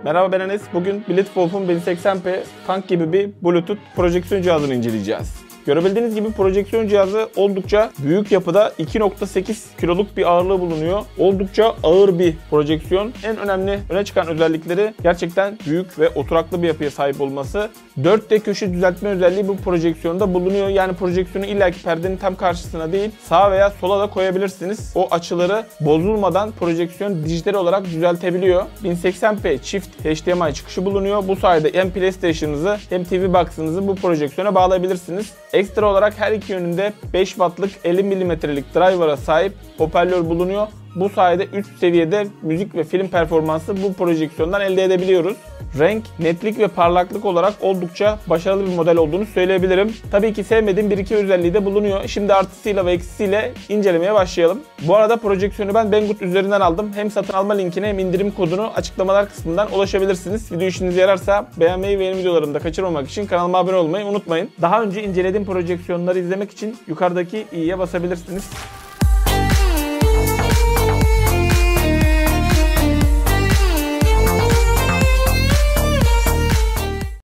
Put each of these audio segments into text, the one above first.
Merhaba, ben Enes. Bugün Blitzwolf'un 1080p tank gibi bir Bluetooth projeksiyon cihazını inceleyeceğiz. Görebildiğiniz gibi projeksiyon cihazı oldukça büyük yapıda, 2.8 kiloluk bir ağırlığı bulunuyor. Oldukça ağır bir projeksiyon. En önemli öne çıkan özellikleri gerçekten büyük ve oturaklı bir yapıya sahip olması. 4D köşe düzeltme özelliği bu projeksiyonda bulunuyor. Yani projeksiyonu illaki perdenin tam karşısına değil, sağa veya sola da koyabilirsiniz. O açıları bozulmadan projeksiyon dijital olarak düzeltebiliyor. 1080p çift HDMI çıkışı bulunuyor. Bu sayede hem PlayStation'ınızı hem TV Box'ınızı bu projeksiyona bağlayabilirsiniz. Ekstra olarak her iki yönünde 5 wattlık 50 mm'lik driver'a sahip hoparlör bulunuyor. Bu sayede üst seviyede müzik ve film performansı bu projeksiyondan elde edebiliyoruz. Renk, netlik ve parlaklık olarak oldukça başarılı bir model olduğunu söyleyebilirim. Tabii ki sevmediğim bir iki özelliği de bulunuyor. Şimdi artısıyla ve eksisiyle incelemeye başlayalım. Bu arada projeksiyonu ben Banggood üzerinden aldım. Hem satın alma linkine hem indirim kodunu açıklamalar kısmından ulaşabilirsiniz. Video işinize yararsa beğenmeyi ve yeni videolarımı da kaçırmamak için kanalıma abone olmayı unutmayın. Daha önce incelediğim projeksiyonları izlemek için yukarıdaki i'ye basabilirsiniz.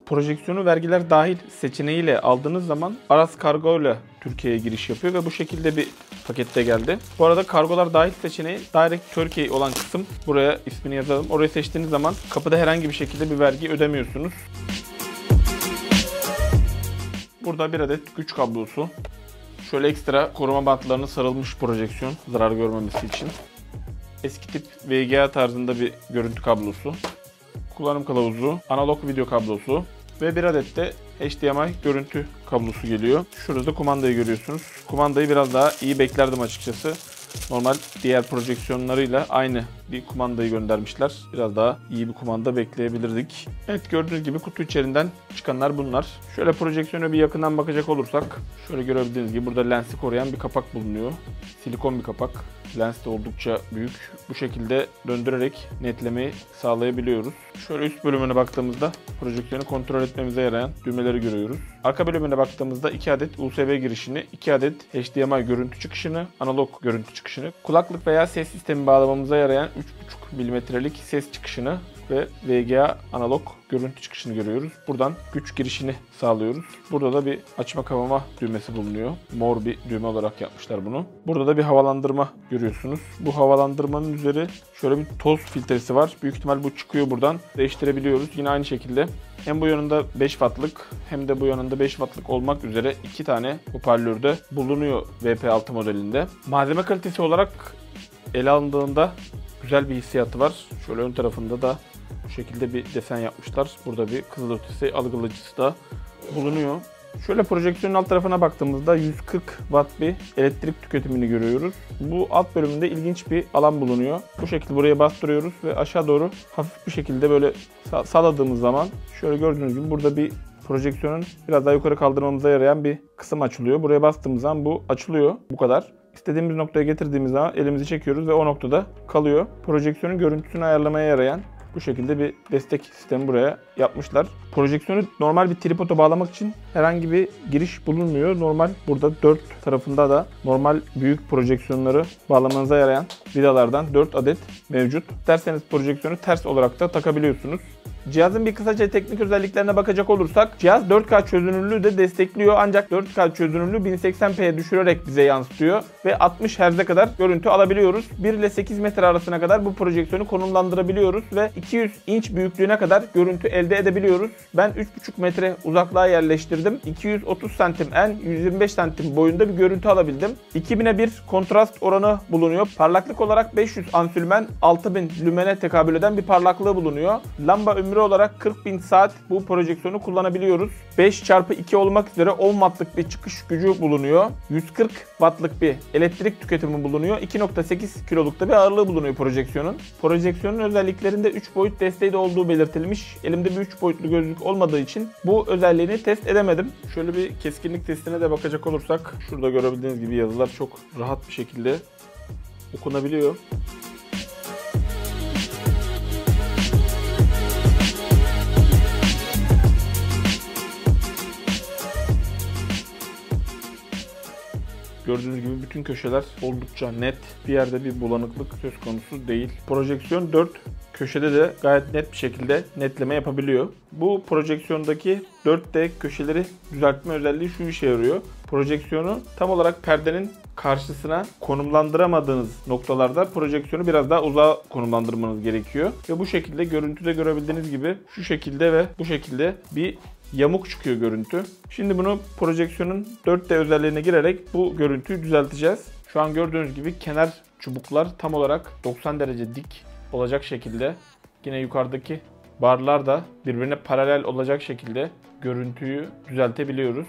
Projeksiyonu vergiler dahil seçeneğiyle aldığınız zaman Aras Kargo ile Türkiye'ye giriş yapıyor ve bu şekilde bir pakette geldi. Bu arada kargolar dahil seçeneği Direct Turkey olan kısım. Buraya ismini yazalım. Orayı seçtiğiniz zaman kapıda herhangi bir şekilde bir vergi ödemiyorsunuz. Burada bir adet güç kablosu. Şöyle ekstra koruma bantlarına sarılmış projeksiyon zarar görmemesi için. Eski tip VGA tarzında bir görüntü kablosu. Kullanım kılavuzu, analog video kablosu ve bir adet de HDMI görüntü kablosu geliyor. Şurada da kumandayı görüyorsunuz. Kumandayı biraz daha iyi beklerdim açıkçası. Normal diğer projeksiyonlarıyla aynı bir kumandayı göndermişler. Biraz daha iyi bir kumanda bekleyebilirdik. Evet, gördüğünüz gibi kutu içerisinden çıkanlar bunlar. Şöyle projeksiyona bir yakından bakacak olursak, şöyle görebildiğiniz gibi burada lensi koruyan bir kapak bulunuyor. Silikon bir kapak. Lens de oldukça büyük. Bu şekilde döndürerek netlemeyi sağlayabiliyoruz. Şöyle üst bölümüne baktığımızda projeksiyonu kontrol etmemize yarayan düğmeleri görüyoruz. Arka bölümüne baktığımızda 2 adet USB girişini, 2 adet HDMI görüntü çıkışını, analog görüntü çıkışını, kulaklık veya ses sistemi bağlamamıza yarayan 3.5 mm'lik ses çıkışını ve VGA analog görüntü çıkışını görüyoruz. Buradan güç girişini sağlıyoruz. Burada da bir açma kapama düğmesi bulunuyor. Mor bir düğme olarak yapmışlar bunu. Burada da bir havalandırma görüyorsunuz. Bu havalandırmanın üzeri şöyle bir toz filtresi var. Büyük ihtimal bu çıkıyor buradan. Değiştirebiliyoruz. Yine aynı şekilde hem bu yanında 5 wattlık hem de bu yanında 5 wattlık olmak üzere 2 tane hoparlörde bulunuyor VP6 modelinde. Malzeme kalitesi olarak ele alındığında güzel bir hissiyatı var. Şöyle ön tarafında da bu şekilde bir desen yapmışlar. Burada bir kızılötesi algılayıcısı da bulunuyor. Şöyle projeksiyonun alt tarafına baktığımızda 140 watt bir elektrik tüketimini görüyoruz. Bu alt bölümünde ilginç bir alan bulunuyor. Bu şekilde buraya bastırıyoruz ve aşağı doğru hafif bir şekilde böyle salladığımız zaman şöyle gördüğünüz gibi burada bir projeksiyonun biraz daha yukarı kaldırmamıza yarayan bir kısım açılıyor. Buraya bastığımız zaman bu açılıyor. Bu kadar. İstediğimiz noktaya getirdiğimiz zaman elimizi çekiyoruz ve o noktada kalıyor. Projeksiyonun görüntüsünü ayarlamaya yarayan bu şekilde bir destek sistemi buraya yapmışlar. Projeksiyonu normal bir tripoda bağlamak için herhangi bir giriş bulunmuyor. Normal burada 4 tarafında da normal büyük projeksiyonları bağlamanıza yarayan vidalardan 4 adet mevcut. İsterseniz projeksiyonu ters olarak da takabiliyorsunuz. Cihazın bir kısaca teknik özelliklerine bakacak olursak, cihaz 4K çözünürlüğü de destekliyor ancak 4K çözünürlüğü 1080p'ye düşürerek bize yansıtıyor ve 60 Hz'e kadar görüntü alabiliyoruz. 1 ile 8 metre arasına kadar bu projeksiyonu konumlandırabiliyoruz ve 200 inç büyüklüğüne kadar görüntü elde edebiliyoruz. Ben 3,5 metre uzaklığa yerleştirdim. 230 santim en 125 santim boyunda bir görüntü alabildim. 2000'e 1 kontrast oranı bulunuyor. Parlaklık olarak 500 ansülmen 6000 lümene tekabül eden bir parlaklığı bulunuyor. Lamba ömrü olarak 40.000 saat bu projeksiyonu kullanabiliyoruz. 5x2 olmak üzere 10 wattlık bir çıkış gücü bulunuyor. 140 wattlık bir elektrik tüketimi bulunuyor. 2.8 kilolukta bir ağırlığı bulunuyor projeksiyonun. Projeksiyonun özelliklerinde 3 boyut desteği de olduğu belirtilmiş. Elimde bir 3 boyutlu gözlük olmadığı için bu özelliğini test edemedim. Şöyle bir keskinlik testine de bakacak olursak, şurada görebildiğiniz gibi yazılar çok rahat bir şekilde okunabiliyor. Gördüğünüz gibi bütün köşeler oldukça net. Bir yerde bir bulanıklık söz konusu değil. Projeksiyon 4 köşede de gayet net bir şekilde netleme yapabiliyor. Bu projeksiyondaki 4D köşeleri düzeltme özelliği şu işe yarıyor. Projeksiyonu tam olarak perdenin karşısına konumlandıramadığınız noktalarda projeksiyonu biraz daha uzağa konumlandırmanız gerekiyor. Ve bu şekilde görüntüde görebildiğiniz gibi şu şekilde ve bu şekilde bir yamuk çıkıyor görüntü. Şimdi bunu projeksiyonun 4D özelliğine girerek bu görüntüyü düzelteceğiz. Şu an gördüğünüz gibi kenar çubuklar tam olarak 90 derece dik olacak şekilde, yine yukarıdaki barlar da birbirine paralel olacak şekilde görüntüyü düzeltebiliyoruz.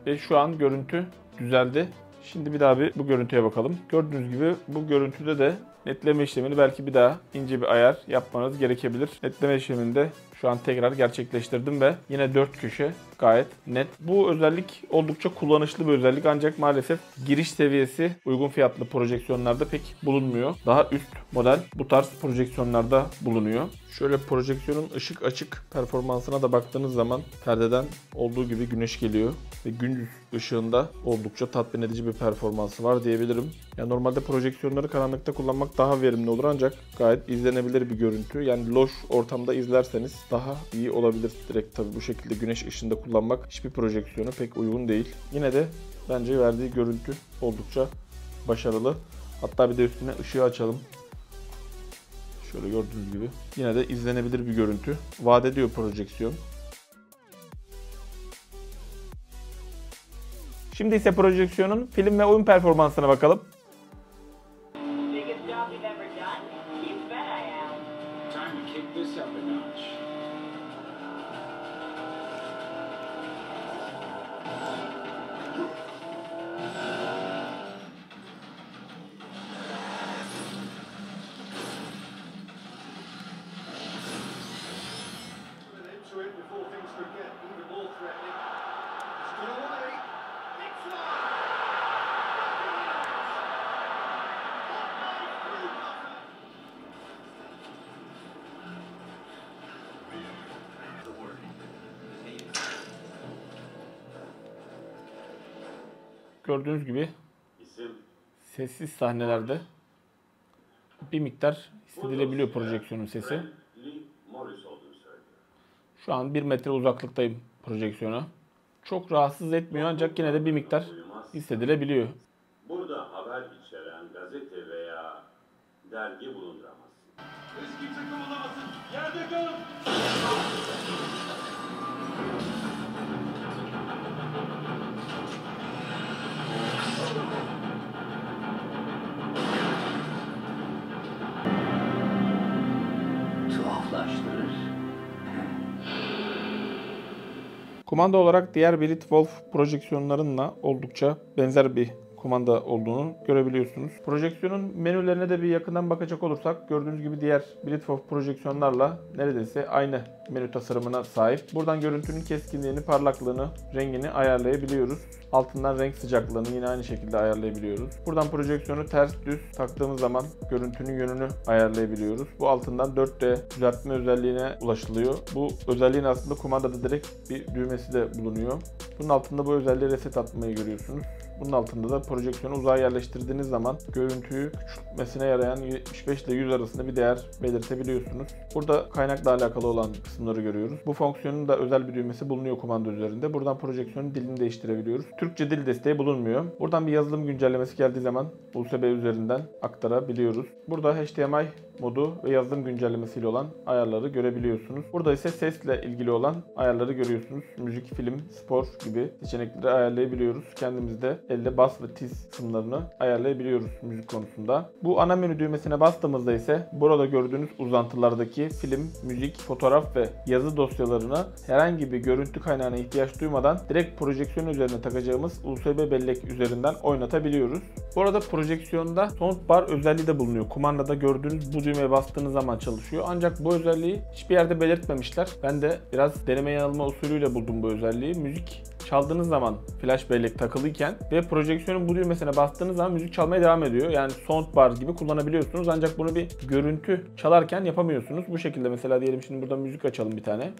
Ve şu an görüntü düzeldi. Şimdi bir daha bu görüntüye bakalım. Gördüğünüz gibi bu görüntüde de netleme işlemini belki bir daha ince bir ayar yapmanız gerekebilir. Netleme işleminde şu an tekrar gerçekleştirdim ve yine 4 köşe gayet net. Bu özellik oldukça kullanışlı bir özellik ancak maalesef giriş seviyesi uygun fiyatlı projeksiyonlarda pek bulunmuyor. Daha üst model bu tarz projeksiyonlarda bulunuyor. Şöyle projeksiyonun ışık açık performansına da baktığınız zaman perdeden olduğu gibi güneş geliyor ve gündüz ışığında oldukça tatmin edici bir performansı var diyebilirim. Yani normalde projeksiyonları karanlıkta kullanmak daha verimli olur ancak gayet izlenebilir bir görüntü. Yani loş ortamda izlerseniz daha iyi olabilir. Direkt tabii bu şekilde güneş ışığında kullanmak hiçbir projeksiyona pek uygun değil. Yine de bence verdiği görüntü oldukça başarılı. Hatta bir de üstüne ışığı açalım. Şöyle gördüğünüz gibi. Yine de izlenebilir bir görüntü. Vaat ediyor projeksiyon. Şimdi ise projeksiyonun film ve oyun performansına bakalım. Gördüğünüz gibi sessiz sahnelerde bir miktar hissedilebiliyor projeksiyonun sesi. Şu an 1 metre uzaklıktayım projeksiyona. Çok rahatsız etmiyor ancak yine de bir miktar hissedilebiliyor. Burada haber içeren gazete veya dergi bulunduramazsın. Eski takım olamasın. Yerde kalın. Tuhaflaştırır. Kumanda olarak diğer Britwolf projeksiyonlarınla oldukça benzer bir kumanda olduğunu görebiliyorsunuz. Projeksiyonun menülerine de bir yakından bakacak olursak gördüğünüz gibi diğer Britwolf projeksiyonlarla neredeyse aynı menü tasarımına sahip. Buradan görüntünün keskinliğini, parlaklığını, rengini ayarlayabiliyoruz. Altından renk sıcaklığını yine aynı şekilde ayarlayabiliyoruz. Buradan projeksiyonu ters düz taktığımız zaman görüntünün yönünü ayarlayabiliyoruz. Bu altından 4D düzeltme özelliğine ulaşılıyor. Bu özelliğin aslında kumandada direkt bir düğmesi de bulunuyor. Bunun altında bu özelliği reset atmayı görüyorsunuz. Bunun altında da projeksiyonu uzağa yerleştirdiğiniz zaman görüntüyü küçültmesine yarayan 75 ile 100 arasında bir değer belirtebiliyorsunuz. Burada kaynakla alakalı olan kısımları görüyoruz. Bu fonksiyonun da özel bir düğmesi bulunuyor kumanda üzerinde. Buradan projeksiyonun dilini değiştirebiliyoruz. Türkçe dil desteği bulunmuyor. Buradan bir yazılım güncellemesi geldiği zaman USB üzerinden aktarabiliyoruz. Burada HDMI modu ve yazılım güncellemesiyle olan ayarları görebiliyorsunuz. Burada ise sesle ilgili olan ayarları görüyorsunuz. Müzik, film, spor gibi seçenekleri ayarlayabiliyoruz. Kendimiz de elde bas ve tiz kısımlarını ayarlayabiliyoruz müzik konusunda. Bu ana menü düğmesine bastığımızda ise burada gördüğünüz uzantılardaki film, müzik, fotoğraf ve yazı dosyalarını herhangi bir görüntü kaynağına ihtiyaç duymadan direkt projeksiyon üzerine takacağımız USB bellek üzerinden oynatabiliyoruz. Bu arada projeksiyonda soundbar özelliği de bulunuyor. Kumandada gördüğünüz bu düğmeye bastığınız zaman çalışıyor. Ancak bu özelliği hiçbir yerde belirtmemişler. Ben de biraz deneme yanılma usulüyle buldum bu özelliği. Müzik çaldığınız zaman flash bellek takılıyken ve projeksiyonun bu düğmesine bastığınız zaman müzik çalmaya devam ediyor. Yani soundbar gibi kullanabiliyorsunuz. Ancak bunu bir görüntü çalarken yapamıyorsunuz. Bu şekilde mesela diyelim şimdi burada müzik açalım bir tane.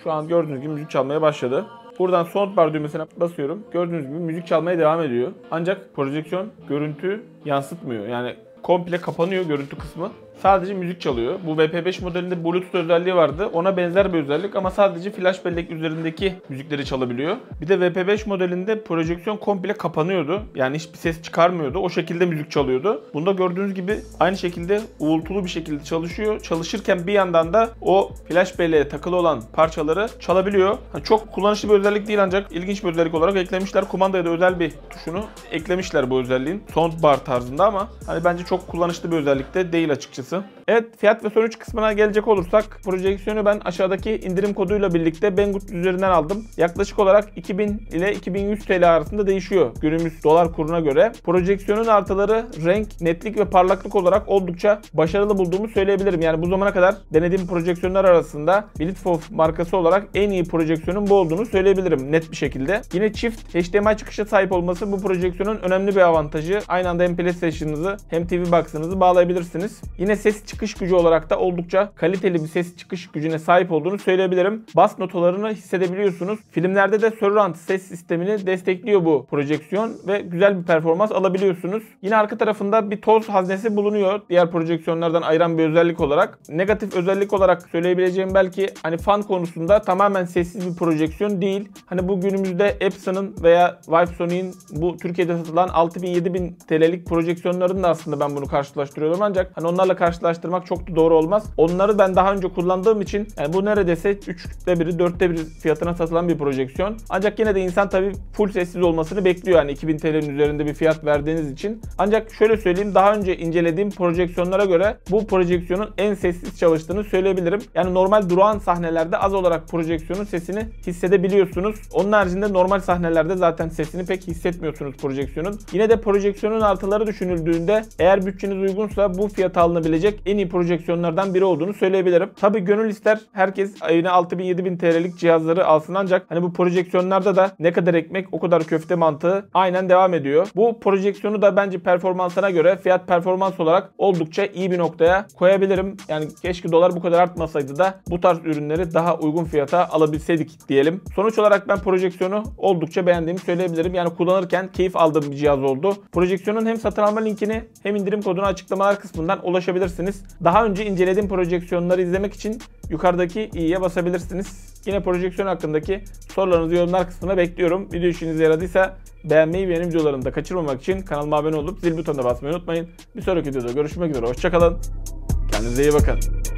Şu an gördüğünüz gibi müzik çalmaya başladı. Buradan soundbar düğmesine basıyorum. Gördüğünüz gibi müzik çalmaya devam ediyor. Ancak projeksiyon görüntü yansıtmıyor. Yani komple kapanıyor görüntü kısmı. sadece müzik çalıyor. Bu VP5 modelinde Bluetooth özelliği vardı. Ona benzer bir özellik ama sadece flash bellek üzerindeki müzikleri çalabiliyor. Bir de VP5 modelinde projeksiyon komple kapanıyordu. Yani hiçbir ses çıkarmıyordu. O şekilde müzik çalıyordu. Bunda gördüğünüz gibi aynı şekilde uğultulu bir şekilde çalışıyor. Çalışırken bir yandan da o flash belleğe takılı olan parçaları çalabiliyor. Çok kullanışlı bir özellik değil ancak ilginç bir özellik olarak eklemişler. Kumandaya da özel bir tuşunu eklemişler bu özelliğin. Soundbar tarzında ama hani bence çok kullanışlı bir özellik de değil açıkçası. Evet, fiyat ve sonuç kısmına gelecek olursak projeksiyonu ben aşağıdaki indirim koduyla birlikte Banggood üzerinden aldım. Yaklaşık olarak 2000 ile 2100 TL arasında değişiyor günümüz dolar kuruna göre. Projeksiyonun artıları renk, netlik ve parlaklık olarak oldukça başarılı bulduğumu söyleyebilirim. Yani bu zamana kadar denediğim projeksiyonlar arasında Bilitfov markası olarak en iyi projeksiyonun bu olduğunu söyleyebilirim net bir şekilde. Yine çift HDMI çıkışa sahip olması bu projeksiyonun önemli bir avantajı. Aynı anda hem PlayStation'ınızı hem TV Box'ınızı bağlayabilirsiniz. Yine ses çıkış gücü olarak da oldukça kaliteli bir ses çıkış gücüne sahip olduğunu söyleyebilirim. Bas notalarını hissedebiliyorsunuz. Filmlerde de surround ses sistemini destekliyor bu projeksiyon ve güzel bir performans alabiliyorsunuz. Yine arka tarafında bir toz haznesi bulunuyor. Diğer projeksiyonlardan ayıran bir özellik olarak. Negatif özellik olarak söyleyebileceğim belki hani fan konusunda tamamen sessiz bir projeksiyon değil. Hani bu günümüzde Epson'ın veya Vive Sony'in bu Türkiye'de satılan 6000-7000 TL'lik projeksiyonlarını da aslında ben bunu karşılaştırıyorum ancak hani onlarla karşılaştırmak çok da doğru olmaz. Onları ben daha önce kullandığım için yani bu neredeyse 3'te 1'i 4'te 1 fiyatına satılan bir projeksiyon. Ancak yine de insan tabii full sessiz olmasını bekliyor yani 2000 TL'nin üzerinde bir fiyat verdiğiniz için. Ancak şöyle söyleyeyim, daha önce incelediğim projeksiyonlara göre bu projeksiyonun en sessiz çalıştığını söyleyebilirim. Yani normal durağan sahnelerde az olarak projeksiyonun sesini hissedebiliyorsunuz. Onun haricinde normal sahnelerde zaten sesini pek hissetmiyorsunuz projeksiyonun. Yine de projeksiyonun artıları düşünüldüğünde eğer bütçeniz uygunsa bu fiyata alınabilecek en iyi projeksiyonlardan biri olduğunu söyleyebilirim. Tabii gönül ister herkes ayına 6000-7000 TL'lik cihazları alsın ancak hani bu projeksiyonlarda da ne kadar ekmek o kadar köfte mantığı aynen devam ediyor. Bu projeksiyonu da bence performansına göre fiyat performans olarak oldukça iyi bir noktaya koyabilirim. Yani keşke dolar bu kadar artmasaydı da bu tarz ürünleri daha uygun fiyata alabilseydik diyelim. Sonuç olarak ben projeksiyonu oldukça beğendiğimi söyleyebilirim. Yani kullanırken keyif aldığım bir cihaz oldu. Projeksiyonun hem satın alma linkini hem indirim kodunu açıklamalar kısmından ulaşabilirsiniz. Daha önce incelediğim projeksiyonları izlemek için yukarıdaki i'ye basabilirsiniz. Yine projeksiyon hakkındaki sorularınızı yorumlar kısmına bekliyorum. Video işinize yaradıysa beğenmeyi ve yeni videolarımı da kaçırmamak için kanalıma abone olup zil butonuna basmayı unutmayın. Bir sonraki videoda görüşmek üzere. Hoşça kalın. Kendinize iyi bakın.